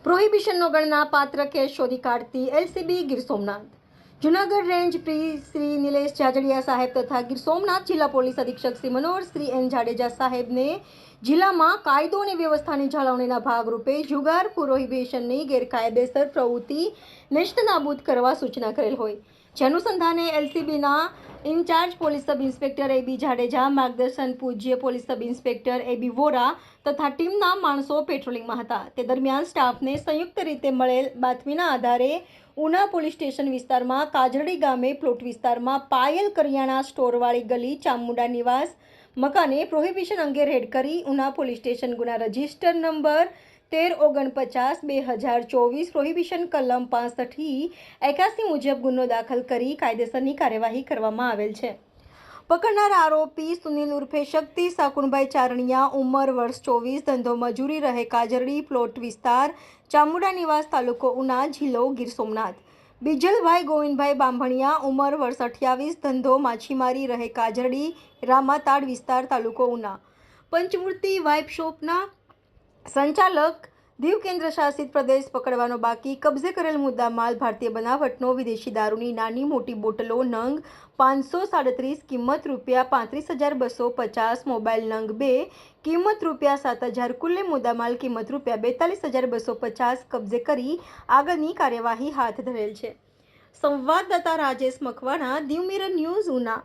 પ્રોહિબિશનનો ગણનાપાત્ર case શોધી કાઢતી LCB Gir Somnath. Junagadh range પી શ્રી નિલેશ જાજડિયા સાહેબ તથા ગીર સોમનાથ જિલ્લા પોલીસ અધિક્ષક શ્રી મનોહર શ્રી એન જાડેજા સાહેબને જિલ્લામાં કાયદો અને વ્યવસ્થાની જાળવણીના ભાગરૂપે જુગાર પ્રોહિબિશનની ગેરકાયદેસર પ્રવૃત્તિ નેસ્તનાબૂદ કરવા સૂચના કરેલ હોય, જે અનુસંધાને એલસીબીના ઇન્ચાર્જ પોલીસ સબ ઇન્સ્પેક્ટર એબી જાડેજા માર્ગદર્શન પૂજ્ય પોલીસ સબ ઇન્સ્પેક્ટર એબી વોરા તથા ટીમના માણસો પેટ્રોલિંગમાં હતા. તે દરમિયાન સ્ટાફને સંયુક્ત રીતે મળેલ બાતમીના આધારે ઉના પોલીસ સ્ટેશન વિસ્તારમાં કાજરડી ગામે પ્લોટ વિસ્તારમાં પાયલ કરિયાણા સ્ટોરવાળી ગલી ચામુંડા નિવાસ મકાને પ્રોહિબિશન અંગે રેડ કરી ઉના પોલીસ સ્ટેશન ગુના રજિસ્ટર નંબર 13-49/2024 પ્રોહિબિશન કલમ 65-81 મુજબ ગુનો દાખલ કરી કાયદેસરની કાર્યવાહી કરવામાં આવેલ છે. પકડનાર આરોપી સુનિલ ઉર્ફે શક્તિ સાકુણભાઈ ચારણિયા, ઉંમર વર્ષ 24, ધંધો મજૂરી, રહે કાજરડી પ્લોટ વિસ્તાર ચામુંડા નિવાસ તાલુકો ઉના જિલ્લો ગીર સોમનાથ. બીજલભાઈ ગોવિંદભાઈ બાંભણિયા, ઉંમર વર્ષ 28, ધંધો માછીમારી, રહે કાજરડી રામાતાડ વિસ્તાર તાલુકો ઉના. પંચમૂર્તિ વાઇપ શોપના સંચાલક દીવ કેન્દ્ર શાસિત પ્રદેશ. પકડવાનો બાકી. કબજે કરેલ મુદ્દામાલ ભારતીય બનાવટનો વિદેશી દારૂની નાની મોટી બોટલો નંગ 537, કિંમત ₹35,250, મોબાઈલ નંગ 2, કિંમત ₹7,000, કુલ્લે મુદ્દામાલ કિંમત ₹42,250 કબજે કરી આગળની કાર્યવાહી હાથ ધરેલ છે. સંવાદદાતા રાજેશ મકવાણા, દીવ મિરર ન્યૂઝ, ઉના.